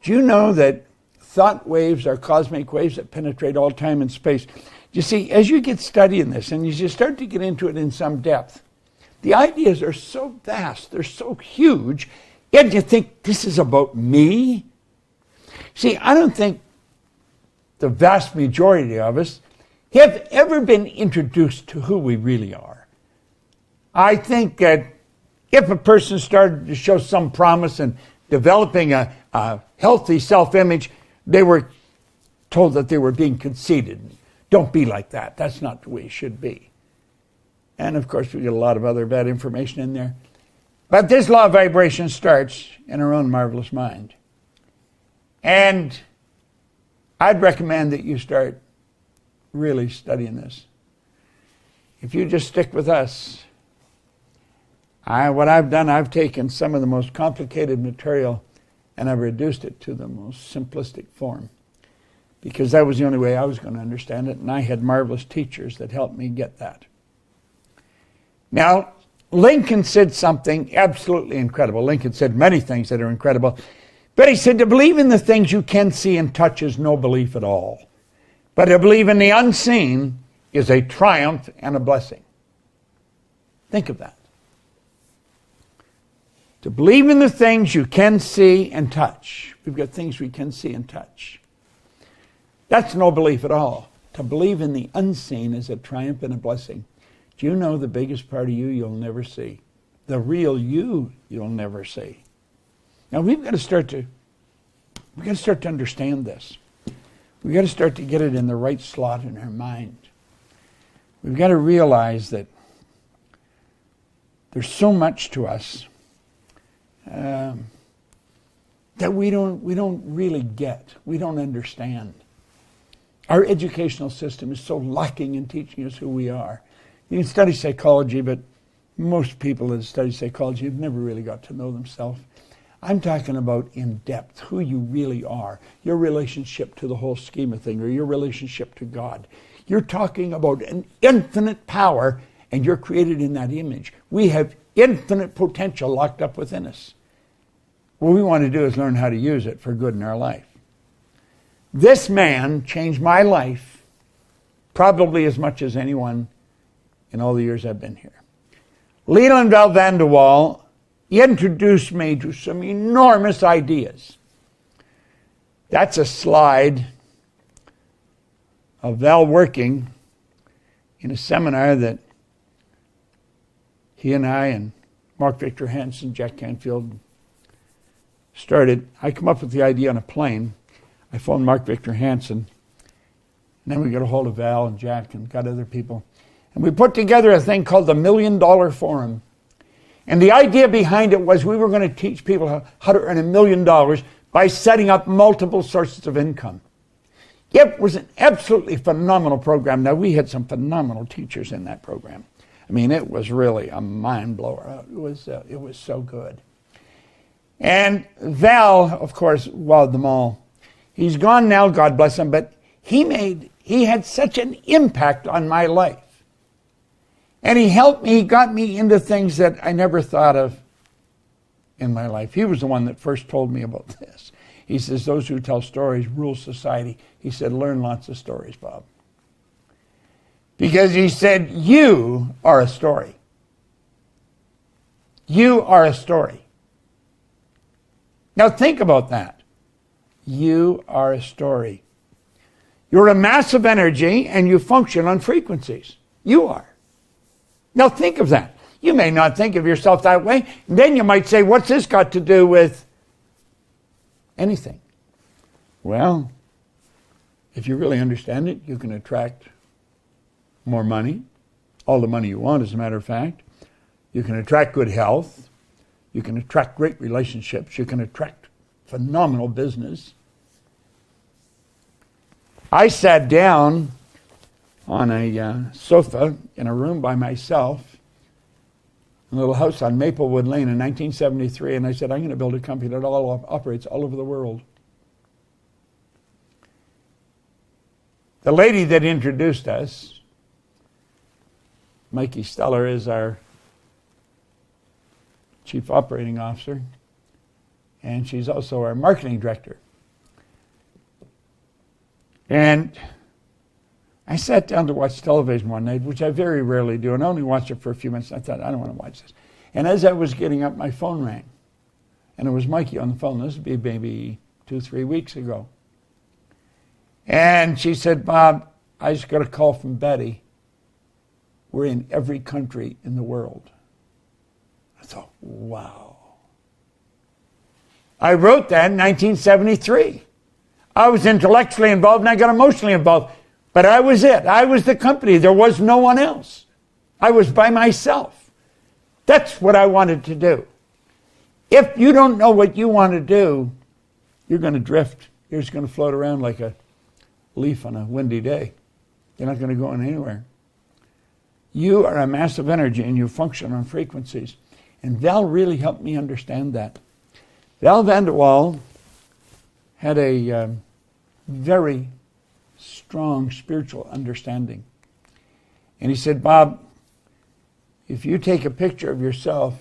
Do you know that thought waves are cosmic waves that penetrate all time and space? You see, as you get studying this and as you start to get into it in some depth, the ideas are so vast, they're so huge, and you think, this is about me? See, I don't think the vast majority of us have ever been introduced to who we really are. I think that if a person started to show some promise in developing a healthy self-image, they were told that they were being conceited. Don't be like that. That's not the way it should be. And of course, we get a lot of other bad information in there. But this law of vibration starts in our own marvelous mind. And I'd recommend that you start really studying this. If you just stick with us, what I've done, I've taken some of the most complicated material and I've reduced it to the most simplistic form, because that was the only way I was going to understand it, and I had marvelous teachers that helped me get that. Now, Lincoln said something absolutely incredible. Lincoln said many things that are incredible, but he said, to believe in the things you can see and touch is no belief at all. But to believe in the unseen is a triumph and a blessing. Think of that. To believe in the things you can see and touch. We've got things we can see and touch. That's no belief at all. To believe in the unseen is a triumph and a blessing. Do you know the biggest part of you you'll never see? The real you you'll never see. Now we've got to start to understand this. We've got to start to get it in the right slot in our mind. We've got to realize that there's so much to us that we don't really get. We don't understand. Our educational system is so lacking in teaching us who we are. You can study psychology, but most people that study psychology have never really got to know themselves. I'm talking about in depth, who you really are, your relationship to the whole scheme of things, or your relationship to God. You're talking about an infinite power, and you're created in that image. We have infinite potential locked up within us. What we want to do is learn how to use it for good in our life. This man changed my life probably as much as anyone in all the years I've been here. Leland Val Van de Waal introduced me to some enormous ideas. That's a slide of Val working in a seminar that he and I and Mark Victor Hansen, Jack Canfield started. I come up with the idea on a plane. I phoned Mark Victor Hansen. And then we got a hold of Val and Jack and got other people. And we put together a thing called the $1 Million Forum. And the idea behind it was we were going to teach people how to earn $1 million by setting up multiple sources of income. It was an absolutely phenomenal program. Now, we had some phenomenal teachers in that program. I mean, it was really a mind blower. It was so good. And Val, of course, wowed them all. He's gone now, God bless him, but he had such an impact on my life. And he helped me, he got me into things that I never thought of in my life. He was the one that first told me about this. He says, those who tell stories rule society. He said, learn lots of stories, Bob. Because he said, you are a story. You are a story. Now think about that. You are a story. You're a mass of energy and you function on frequencies. You are. Now think of that. You may not think of yourself that way. Then you might say, what's this got to do with anything? Well, if you really understand it, you can attract more money, all the money you want, as a matter of fact. You can attract good health. You can attract great relationships. You can attract phenomenal business. I sat down on a sofa in a room by myself, in a little house on Maplewood Lane in 1973, and I said, I'm going to build a company that operates all over the world. The lady that introduced us, Mikey Steller, is our Chief Operating Officer, and she's also our Marketing Director. And I sat down to watch television one night, which I very rarely do, and I only watched it for a few minutes. I thought, I don't want to watch this. And as I was getting up, my phone rang. And it was Mikey on the phone. This would be maybe 2-3 weeks ago. And she said, Bob, I just got a call from Betty. We're in every country in the world. I thought, wow. I wrote that in 1973. I was intellectually involved and I got emotionally involved. But I was it. I was the company. There was no one else. I was by myself. That's what I wanted to do. If you don't know what you want to do, you're going to drift. You're just going to float around like a leaf on a windy day. You're not going to go anywhere. You are a mass of energy and you function on frequencies. And Val really helped me understand that. Val Van der Waal had a very strong spiritual understanding. And he said, Bob, if you take a picture of yourself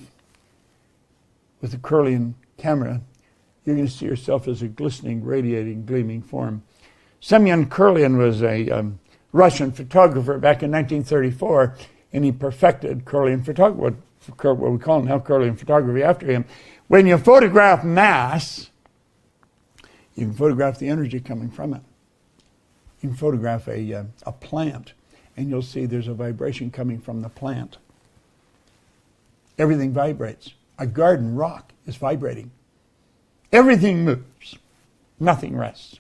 with a Kirlian camera, you're going to see yourself as a glistening, radiating, gleaming form. Semyon Kirlian was a Russian photographer back in 1934, and he perfected Kirlian photography, what we call now Kirlian photography after him. When you photograph mass, you can photograph the energy coming from it. You can photograph a plant, and you'll see there's a vibration coming from the plant. Everything vibrates. A garden rock is vibrating. Everything moves. Nothing rests.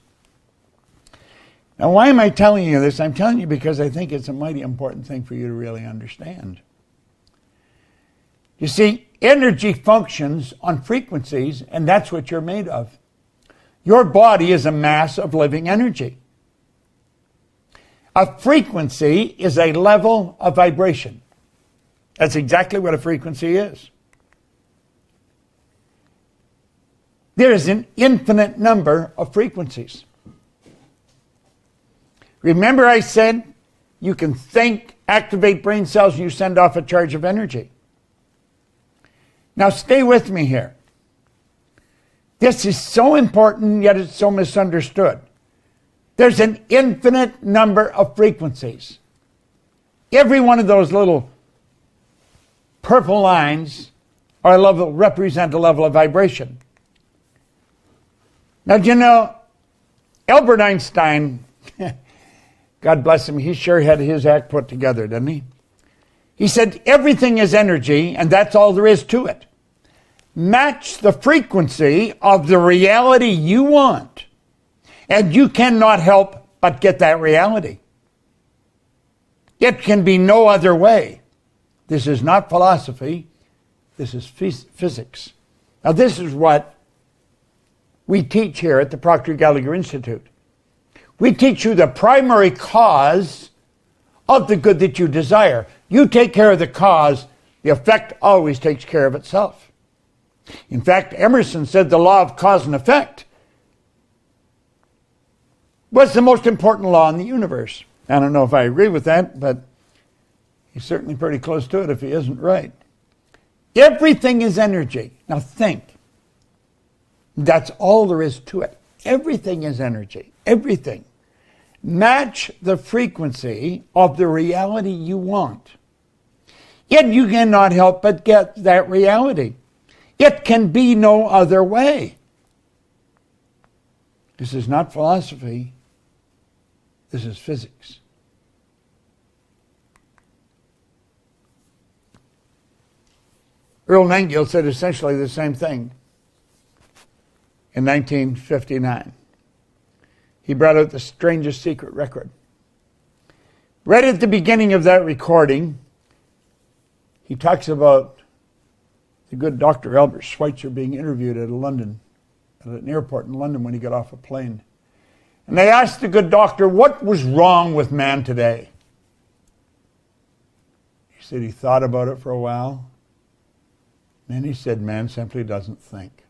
Now, why am I telling you this? I'm telling you because I think it's a mighty important thing for you to really understand. You see, energy functions on frequencies, and that's what you're made of. Your body is a mass of living energy. A frequency is a level of vibration. That's exactly what a frequency is. There is an infinite number of frequencies. Remember I said you can think, activate brain cells, and you send off a charge of energy. Now stay with me here. This is so important, yet it's so misunderstood. There's an infinite number of frequencies. Every one of those little purple lines represent a level of vibration. Now, do you know, Albert Einstein, God bless him, he sure had his act put together, didn't he? He said, everything is energy, and that's all there is to it. Match the frequency of the reality you want, and you cannot help but get that reality. It can be no other way. This is not philosophy. This is physics. Now, this is what we teach here at the Proctor Gallagher Institute. We teach you the primary cause of the good that you desire. You take care of the cause, the effect always takes care of itself. In fact, Emerson said the law of cause and effect was the most important law in the universe. I don't know if I agree with that, but he's certainly pretty close to it if he isn't right. Everything is energy. Now think. That's all there is to it. Everything is energy. Everything. Match the frequency of the reality you want. Yet you cannot help but get that reality. It can be no other way. This is not philosophy. This is physics. Earl Nightingale said essentially the same thing in 1959. He brought out the strangest secret record. Right at the beginning of that recording, he talks about the good Dr. Albert Schweitzer being interviewed at an airport in London when he got off a plane. And they asked the good doctor, what was wrong with man today? He said he thought about it for a while. And then he said, man simply doesn't think.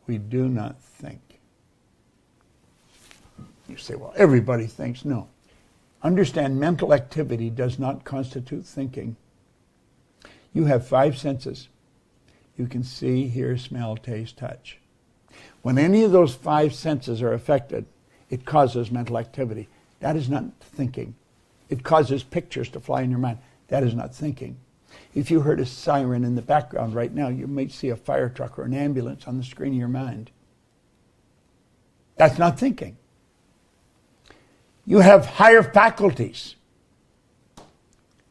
We do not think. You say, well, everybody thinks. No. Understand, mental activity does not constitute thinking. You have 5 senses. You can see, hear, smell, taste, touch. When any of those 5 senses are affected, it causes mental activity. That is not thinking. It causes pictures to fly in your mind. That is not thinking. If you heard a siren in the background right now, you might see a fire truck or an ambulance on the screen of your mind. That's not thinking. You have higher faculties.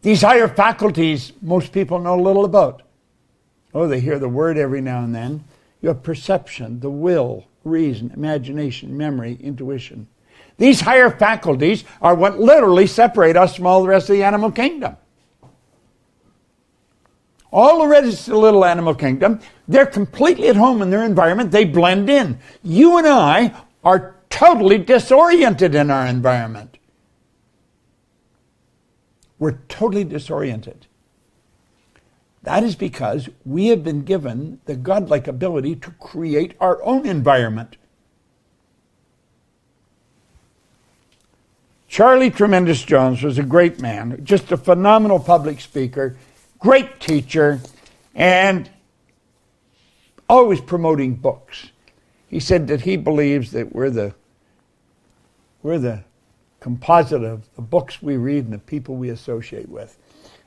These higher faculties, most people know little about. Oh, they hear the word every now and then. You have perception, the will, reason, imagination, memory, intuition. These higher faculties are what literally separate us from all the rest of the animal kingdom. All the rest of the little animal kingdom, they're completely at home in their environment. They blend in. You and I are totally disoriented in our environment. We're totally disoriented. That is because we have been given the godlike ability to create our own environment. Charlie Tremendous Jones was a great man, just a phenomenal public speaker, great teacher, and always promoting books. He said that he believes that we're the composite of the books we read and the people we associate with.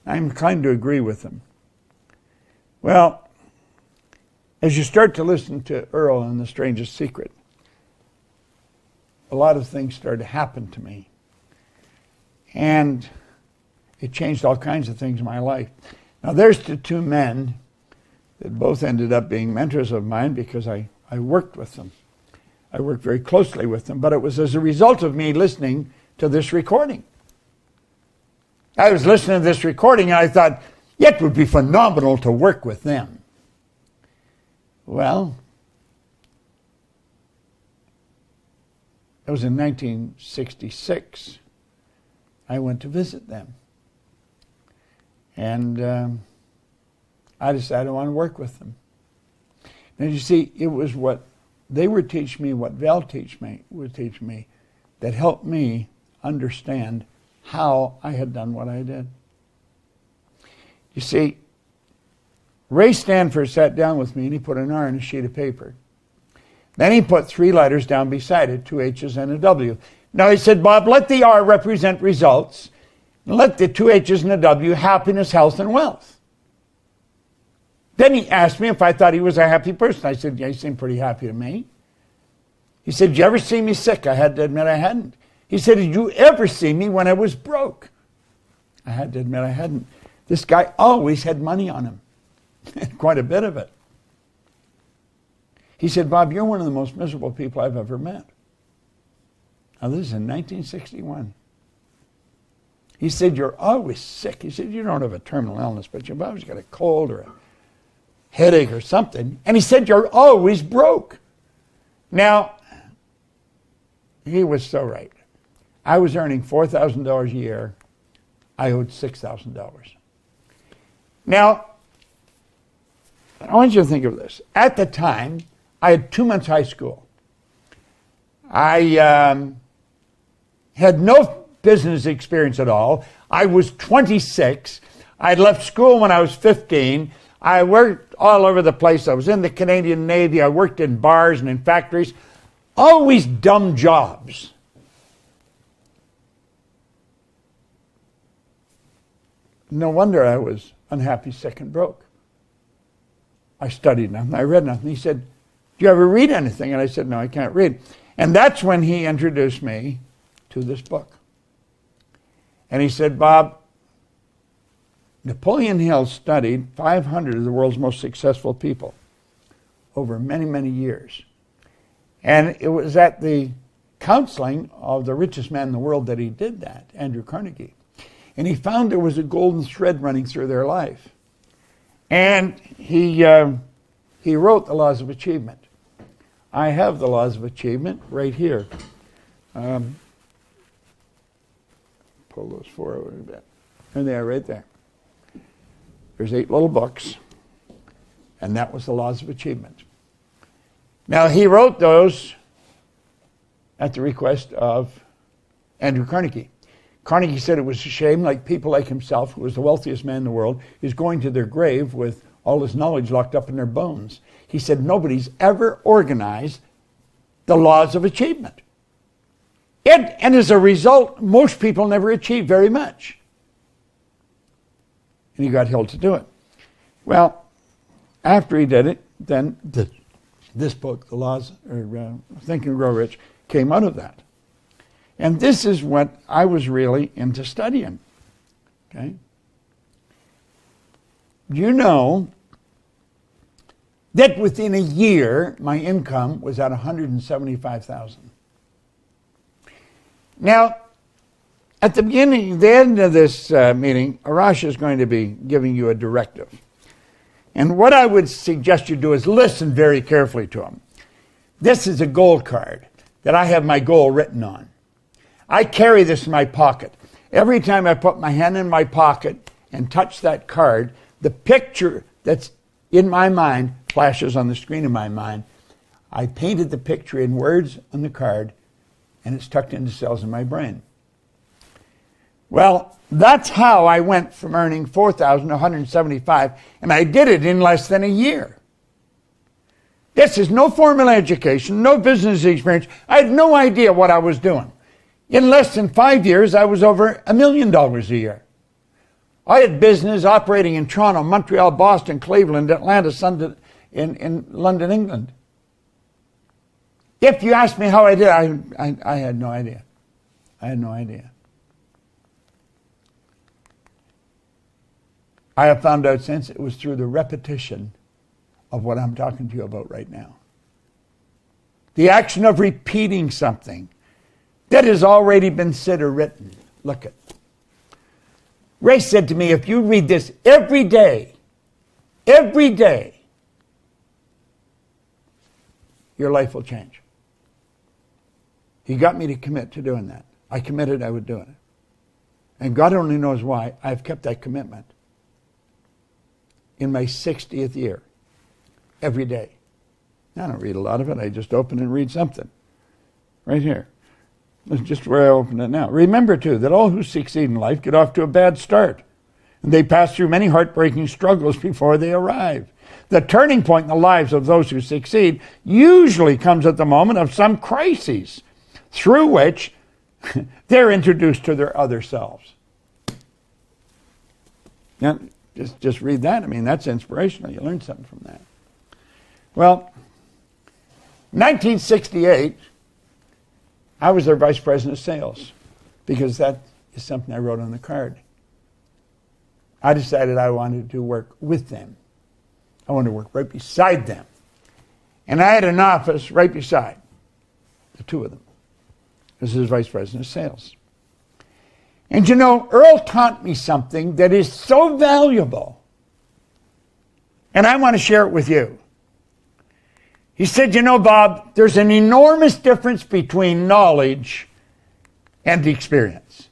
I'm inclined to agree with him. Well, as you start to listen to Earl and The Strangest Secret, a lot of things started to happen to me. And it changed all kinds of things in my life. Now, there's the two men that both ended up being mentors of mine because I worked with them. I worked very closely with them, but it was as a result of me listening to this recording. I was listening to this recording and I thought, yeah, it would be phenomenal to work with them. Well, it was in 1966. I went to visit them. And I decided I want to work with them. And you see, it was what they would teach me, what Val would teach me, that helped me understand how I had done what I did. You see, Ray Stanford sat down with me and he put an R on a sheet of paper. Then he put 3 letters down beside it, 2 H's and a W. Now he said, Bob, let the R represent results. And let the 2 H's and a W, happiness, health, and wealth. Then he asked me if I thought he was a happy person. I said, yeah, he seemed pretty happy to me. He said, did you ever see me sick? I had to admit I hadn't. He said, did you ever see me when I was broke? I had to admit I hadn't. This guy always had money on him. Quite a bit of it. He said, Bob, you're one of the most miserable people I've ever met. Now, this is in 1961. He said, you're always sick. He said, you don't have a terminal illness, but you've always got a cold or a headache or something. And he said, you're always broke. Now, he was so right. I was earning $4,000 a year. I owed $6,000. Now, I want you to think of this. At the time, I had 2 months high school. I had no business experience at all. I was 26. I left school when I was 15. I worked all over the place. I was in the Canadian Navy. I worked in bars and in factories. Always dumb jobs. No wonder I was unhappy, sick, and broke. I studied nothing. I read nothing. He said, do you ever read anything? And I said, no, I can't read. And that's when he introduced me to this book. And he said, Bob, Napoleon Hill studied 500 of the world's most successful people over many, many years. And it was at the counseling of the richest man in the world that he did that, Andrew Carnegie. And he found there was a golden thread running through their life. And he wrote the Laws of Achievement. I have the Laws of Achievement right here. Pull those 4 over a bit. And they are right there. There's 8 little books. And that was the Laws of Achievement. Now, he wrote those at the request of Andrew Carnegie. Carnegie said it was a shame, like people like himself, who was the wealthiest man in the world, is going to their grave with all his knowledge locked up in their bones. He said nobody's ever organized the Laws of Achievement. And as a result, most people never achieve very much. And he got held to do it. Well, after he did it, then this book, The Laws, or Think and Grow Rich, came out of that. And this is what I was really into studying. Okay? You know that within a year, my income was at $175,000. Now, at the beginning, the end of this meeting, Arash is going to be giving you a directive. And what I would suggest you do is listen very carefully to him. This is a goal card that I have my goal written on. I carry this in my pocket. Every time I put my hand in my pocket and touch that card, the picture that's in my mind flashes on the screen in my mind. I painted the picture in words on the card, and it's tucked into cells in my brain. Well, that's how I went from earning $4,000 to $175,000, and I did it in less than a year. This is no formal education, no business experience. I had no idea what I was doing. In less than 5 years, I was over $1 million a year. I had business operating in Toronto, Montreal, Boston, Cleveland, Atlanta, in London, England. If you ask me how I did, I had no idea. I had no idea. I have found out since it was through the repetition of what I'm talking to you about right now. The action of repeating something that has already been said or written. Look at. Ray said to me, if you read this every day, your life will change. He got me to commit to doing that. I committed I would do it. And God only knows why I've kept that commitment. In my 60th year, every day. I don't read a lot of it. I just open and read something. Right here. That's just where I open it now. Remember, too, that all who succeed in life get off to a bad start. And they pass through many heartbreaking struggles before they arrive. The turning point in the lives of those who succeed usually comes at the moment of some crises, through which they're introduced to their other selves. Now, just read that. I mean, that's inspirational. You learn something from that. Well, 1968, I was their vice president of sales because that is something I wrote on the card. I decided I wanted to work with them. I wanted to work right beside them. And I had an office right beside the two of them. This is vice president of sales. And you know, Earl taught me something that is so valuable. And I want to share it with you. He said, you know, Bob, there's an enormous difference between knowledge and experience.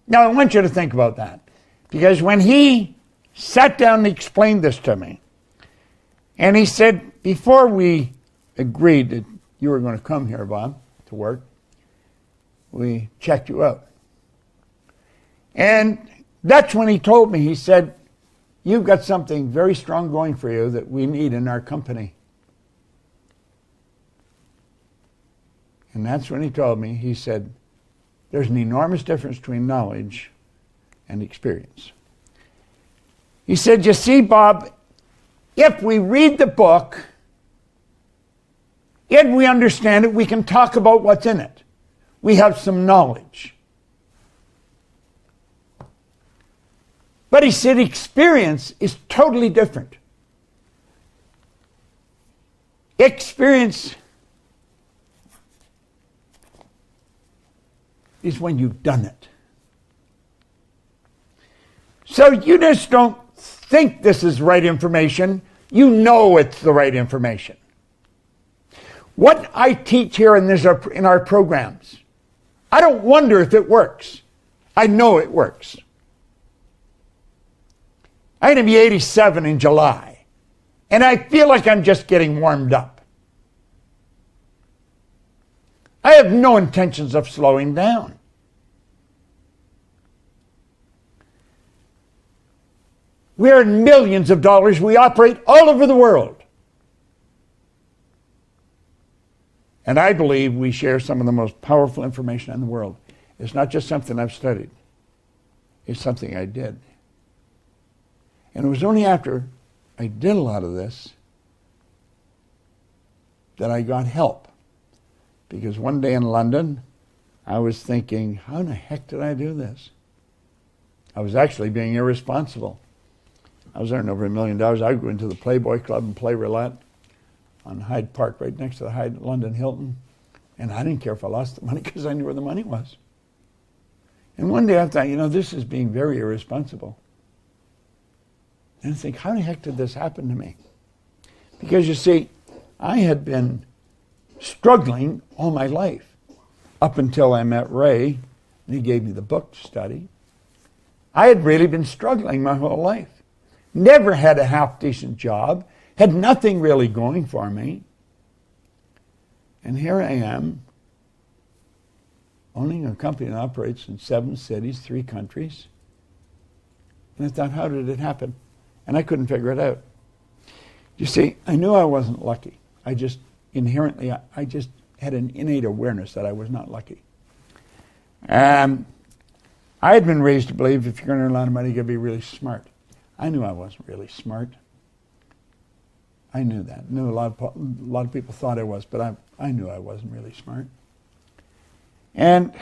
Now, I want you to think about that. Because when he sat down and explained this to me, and he said, before we agreed that you were going to come here, Bob, to work, we checked you out. And that's when he told me, he said, you've got something very strong going for you that we need in our company. And that's when he told me, he said, there's an enormous difference between knowledge and experience. He said, you see, Bob, if we read the book and we understand it, we can talk about what's in it. We have some knowledge. But he said experience is totally different. Experience is when you've done it. So you just don't think this is right information. You know it's the right information. What I teach here in our programs, I don't wonder if it works. I know it works. I'm going to be 87 in July, and I feel like I'm just getting warmed up. I have no intentions of slowing down. We earn millions of dollars. We operate all over the world. And I believe we share some of the most powerful information in the world. It's not just something I've studied. It's something I did. And it was only after I did a lot of this that I got help. Because one day in London, I was thinking, how in the heck did I do this? I was actually being irresponsible. I was earning over $1 million. I would go into the Playboy Club and play roulette on Hyde Park, right next to the London Hilton. And I didn't care if I lost the money because I knew where the money was. And one day I thought, this is being very irresponsible. And I think, how the heck did this happen to me? Because you see, I had been struggling all my life up until I met Ray, and he gave me the book to study. I had really been struggling my whole life. Never had a half-decent job, had nothing really going for me. And here I am, owning a company that operates in 7 cities, 3 countries. And I thought, how did it happen? And I couldn't figure it out. You see, I knew I wasn't lucky. I just inherently, I just had an innate awareness that I was not lucky. I had been raised to believe if you're going to earn a lot of money, you've got to be really smart. I knew I wasn't really smart. I knew that. I knew a lot of people thought I was, but I knew I wasn't really smart. And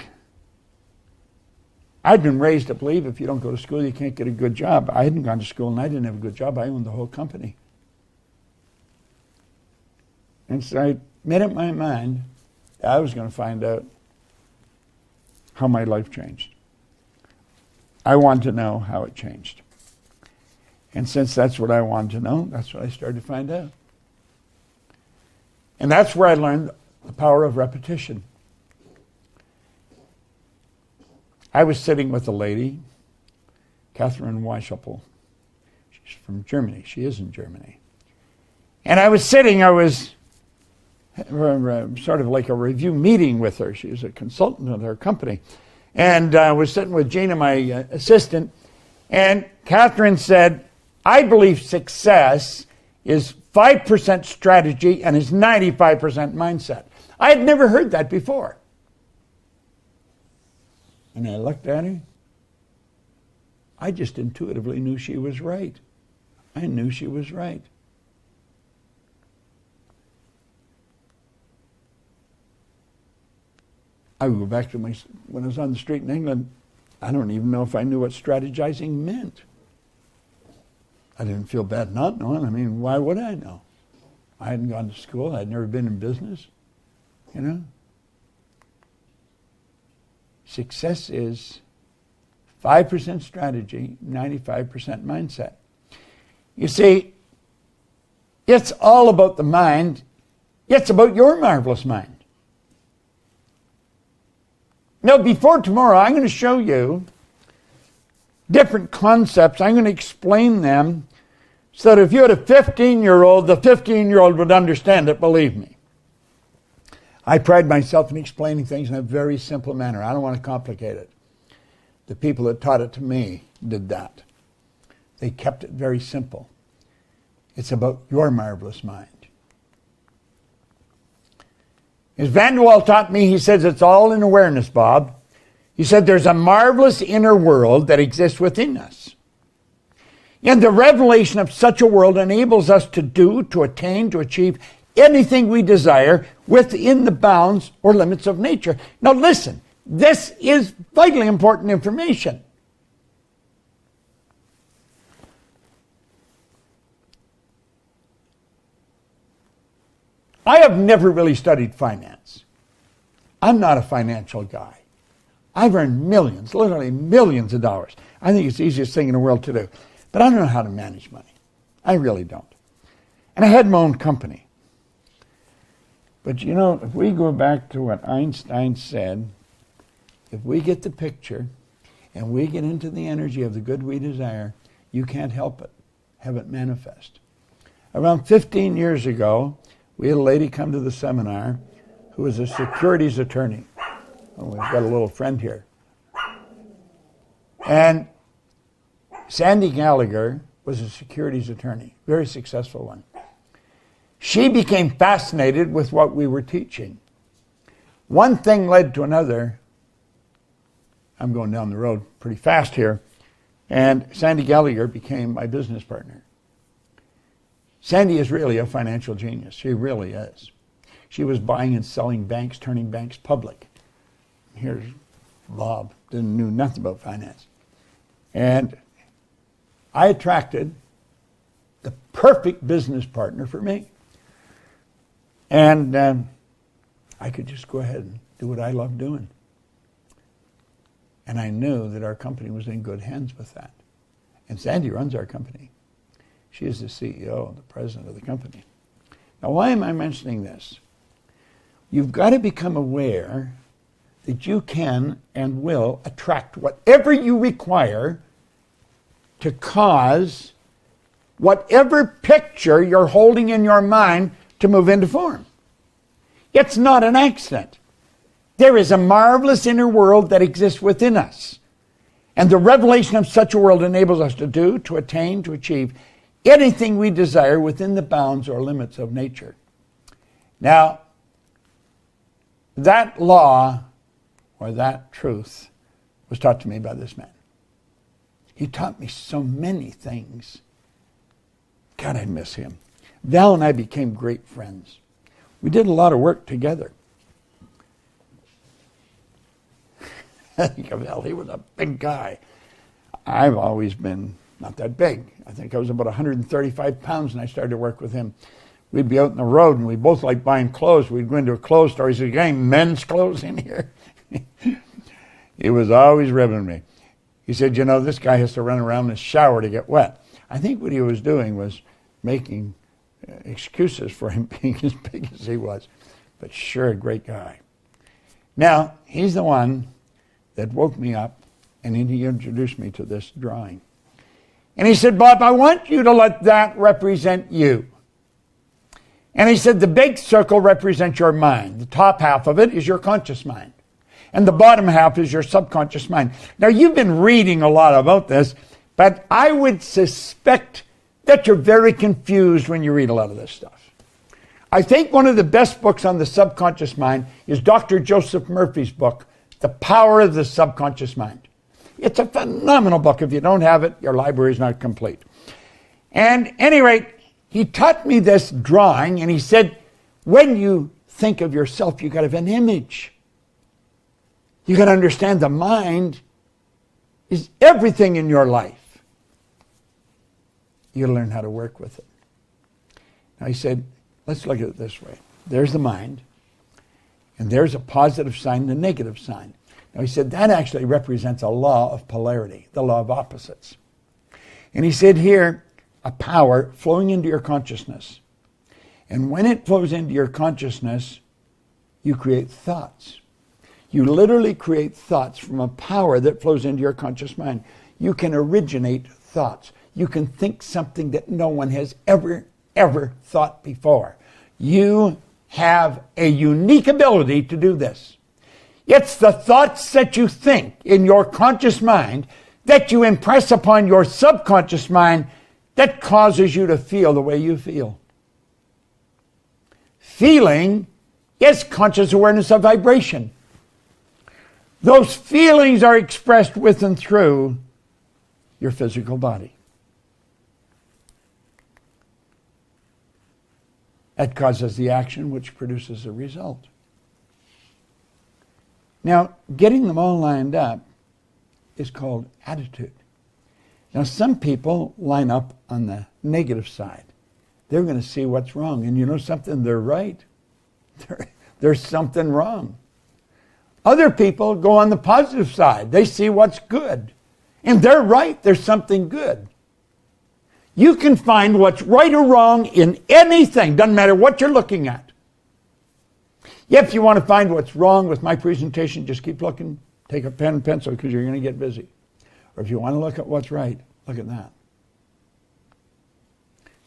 I'd been raised to believe if you don't go to school, you can't get a good job. I hadn't gone to school, and I didn't have a good job. I owned the whole company. And so I made up my mind that I was going to find out how my life changed. I wanted to know how it changed. And since that's what I wanted to know, that's what I started to find out. And that's where I learned the power of repetition. I was sitting with a lady, Catherine Weishaupt. She's from Germany. She is in Germany. And I was sort of like a review meeting with her. She was a consultant of her company. And I was sitting with Gina, my assistant, and Catherine said, I believe success is 5% strategy and is 95% mindset. I had never heard that before. And I looked at her. I just intuitively knew she was right. I knew she was right. I would go back to when I was on the street in England, I don't even know if I knew what strategizing meant. I didn't feel bad not knowing. I mean, why would I know? I hadn't gone to school. I'd never been in business, Success is 5% strategy, 95% mindset. You see, it's all about the mind. It's about your marvelous mind. Now, before tomorrow, I'm going to show you different concepts. I'm going to explain them so that if you had a 15-year-old, the 15-year-old would understand it, believe me. I pride myself in explaining things in a very simple manner. I don't want to complicate it. The people that taught it to me did that. They kept it very simple. It's about your marvelous mind. As Van de Waal taught me, he says it's all in awareness, Bob. He said there's a marvelous inner world that exists within us. And the revelation of such a world enables us to do, to attain, to achieve anything we desire within the bounds or limits of nature. Now listen, this is vitally important information. I have never really studied finance. I'm not a financial guy. I've earned millions, literally millions of dollars. I think it's the easiest thing in the world to do. But I don't know how to manage money. I really don't. And I had my own company. But if we go back to what Einstein said, if we get the picture and we get into the energy of the good we desire, you can't help it. Have it manifest. Around 15 years ago, we had a lady come to the seminar who was a securities attorney. Oh, we've got a little friend here. And Sandy Gallagher was a securities attorney, very successful one. She became fascinated with what we were teaching. one thing led to another. I'm going down the road pretty fast here. And Sandy Gallagher became my business partner. Sandy is really a financial genius. She really is. She was buying and selling banks, turning banks public. Here's Bob, knew nothing about finance. And I attracted the perfect business partner for me. And I could just go ahead and do what I love doing. And I knew that our company was in good hands with that. And Sandy runs our company. She is the CEO, the president of the company. Now, why am I mentioning this? You've got to become aware that you can and will attract whatever you require to cause whatever picture you're holding in your mind to move into form. It's not an accident. There is a marvelous inner world that exists within us. And the revelation of such a world enables us to do, to attain, to achieve anything we desire within the bounds or limits of nature. Now, that law or that truth was taught to me by this man. He taught me so many things. God, I miss him. Val and I became great friends. We did a lot of work together. Val, he was a big guy. I've always been not that big. I think I was about 135 pounds when I started to work with him. We'd be out on the road, and we both liked buying clothes. We'd go into a clothes store. He said, "You got any men's clothes in here?" He was always ribbing me. He said, "You know, this guy has to run around in the shower to get wet." I think what he was doing was making excuses for him being as big as he was. But sure, a great guy. Now, he's the one that woke me up, and he introduced me to this drawing. And he said, "Bob, I want you to let that represent you." And he said, the big circle represents your mind. The top half of it is your conscious mind. And the bottom half is your subconscious mind. Now, you've been reading a lot about this, but I would suspect that you're very confused when you read a lot of this stuff. I think one of the best books on the subconscious mind is Dr. Joseph Murphy's book, The Power of the Subconscious Mind. It's a phenomenal book. If you don't have it, your library is not complete. And at any rate, he taught me this drawing, and he said, when you think of yourself, you got to have an image. You got to understand the mind is everything in your life. You got to learn how to work with it. Now he said, let's look at it this way. There's the mind, and there's a positive sign and a negative sign. Now he said that actually represents a law of polarity, the law of opposites. And he said here, a power flowing into your consciousness. And when it flows into your consciousness, you create thoughts. You literally create thoughts from a power that flows into your conscious mind. You can originate thoughts. You can think something that no one has ever thought before. You have a unique ability to do this. It's the thoughts that you think in your conscious mind that you impress upon your subconscious mind that causes you to feel the way you feel. Feeling is conscious awareness of vibration. Those feelings are expressed with and through your physical body. That causes the action which produces a result. Now, getting them all lined up is called attitude. Now, some people line up on the negative side. They're going to see what's wrong. And you know something? They're right. There's something wrong. Other people go on the positive side. They see what's good. And they're right. There's something good. You can find what's right or wrong in anything. Doesn't matter what you're looking at. If you want to find what's wrong with my presentation, just keep looking. Take a pen and pencil because you're going to get busy. Or if you want to look at what's right, look at that.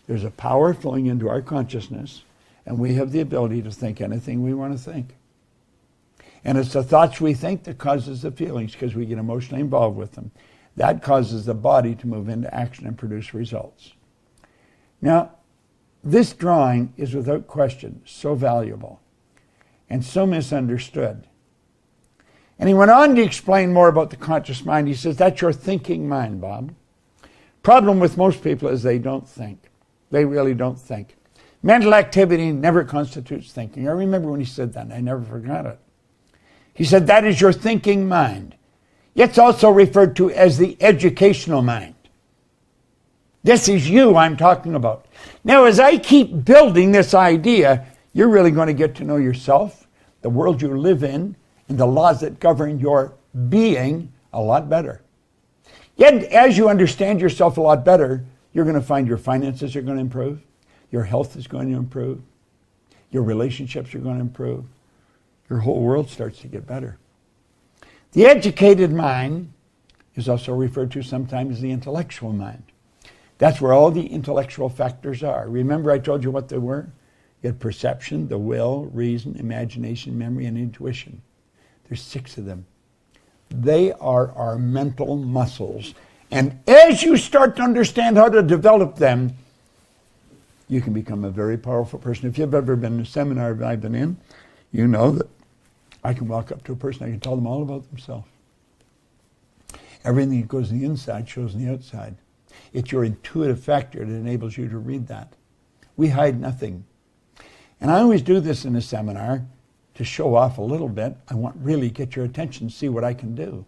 There's a power flowing into our consciousness, and we have the ability to think anything we want to think. And it's the thoughts we think that causes the feelings because we get emotionally involved with them. That causes the body to move into action and produce results. Now, this drawing is without question so valuable. and so misunderstood. And he went on to explain more about the conscious mind. He says, that's your thinking mind, Bob. Problem with most people is they don't think. They really don't think. Mental activity never constitutes thinking. I remember when he said that, and I never forgot it. He said, that is your thinking mind. It's also referred to as the educational mind. This is you I'm talking about. Now, as I keep building this idea, you're really going to get to know yourself, the world you live in, and the laws that govern your being a lot better. Yet, as you understand yourself a lot better, you're going to find your finances are going to improve, your health is going to improve, your relationships are going to improve, your whole world starts to get better. The educated mind is also referred to sometimes as the intellectual mind. That's where all the intellectual factors are. Remember I told you what they were? You had perception, the will, reason, imagination, memory, and intuition. There's 6 of them. They are our mental muscles. And as you start to understand how to develop them, you can become a very powerful person. If you've ever been in a seminar I've been in, you know that I can walk up to a person, I can tell them all about themselves. Everything that goes on the inside shows on the outside. It's your intuitive factor that enables you to read that. We hide nothing. And I always do this in a seminar to show off a little bit. I want really get your attention, see what I can do.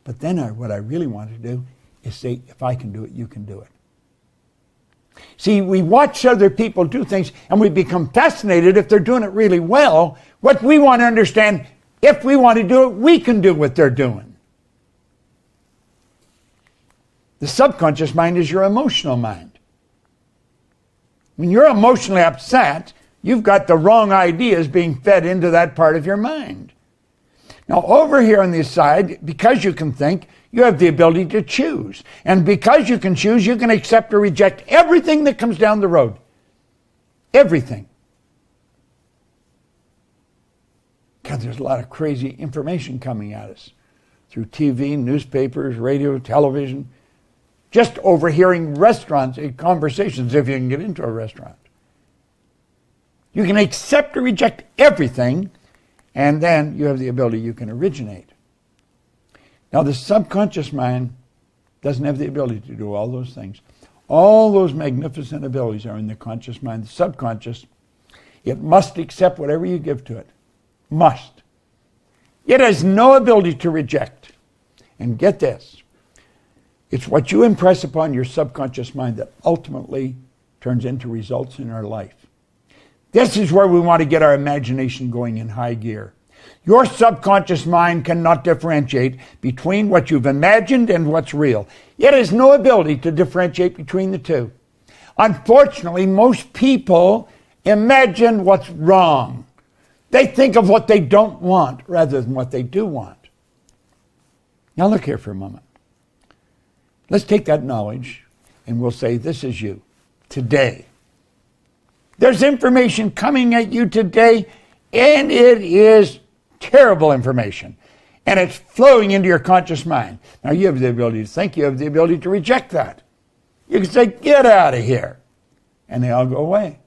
But then what I really want to do is say, if I can do it, you can do it. See, we watch other people do things and we become fascinated if they're doing it really well. What we want to understand, if we want to do it, we can do what they're doing. The subconscious mind is your emotional mind. When you're emotionally upset, you've got the wrong ideas being fed into that part of your mind. Now, over here on this side, because you can think, you have the ability to choose. And because you can choose, you can accept or reject everything that comes down the road. Everything. God, there's a lot of crazy information coming at us through TV, newspapers, radio, television. Just overhearing restaurants, conversations, if you can get into a restaurant. You can accept or reject everything, and then you have the ability you can originate. Now, the subconscious mind doesn't have the ability to do all those things. All those magnificent abilities are in the conscious mind. The subconscious, it must accept whatever you give to it. Must. It has no ability to reject. And get this. It's what you impress upon your subconscious mind that ultimately turns into results in our life. This is where we want to get our imagination going in high gear. Your subconscious mind cannot differentiate between what you've imagined and what's real. It has no ability to differentiate between the two. Unfortunately, most people imagine what's wrong. They think of what they don't want rather than what they do want. Now look here for a moment. Let's take that knowledge and we'll say, this is you, today. There's information coming at you today, and it is terrible information. And it's flowing into your conscious mind. Now, you have the ability to think, you have the ability to reject that. You can say, get out of here. And they all go away.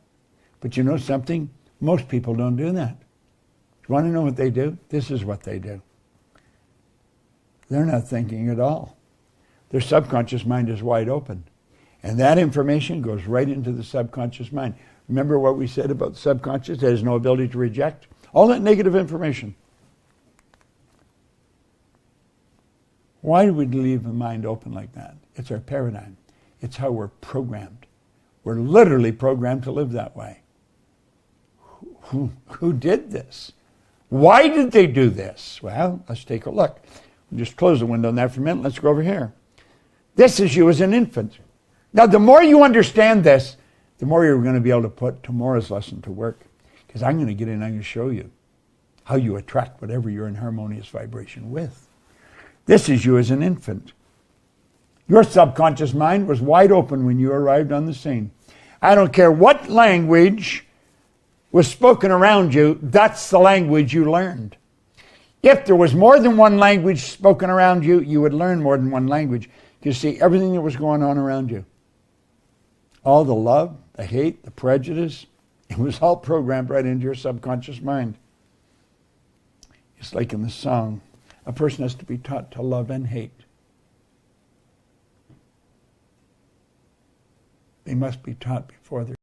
But you know something? Most people don't do that. You want to know what they do? This is what they do. They're not thinking at all. Their subconscious mind is wide open. And that information goes right into the subconscious mind. Remember what we said about the subconscious? It has no ability to reject all that negative information. Why do we leave the mind open like that? It's our paradigm. It's how we're programmed. We're literally programmed to live that way. Who did this? Why did they do this? Well, let's take a look. We'll just close the window on that for a minute. Let's go over here. This is you as an infant. Now, the more you understand this, the more you're going to be able to put tomorrow's lesson to work. Because I'm going to get in and I'm going to show you how you attract whatever you're in harmonious vibration with. This is you as an infant. Your subconscious mind was wide open when you arrived on the scene. I don't care what language was spoken around you, that's the language you learned. If there was more than one language spoken around you, you would learn more than one language. You see everything that was going on around you. All the love, the hate, the prejudice, it was all programmed right into your subconscious mind. Just like in the song, a person has to be taught to love and hate. They must be taught before they're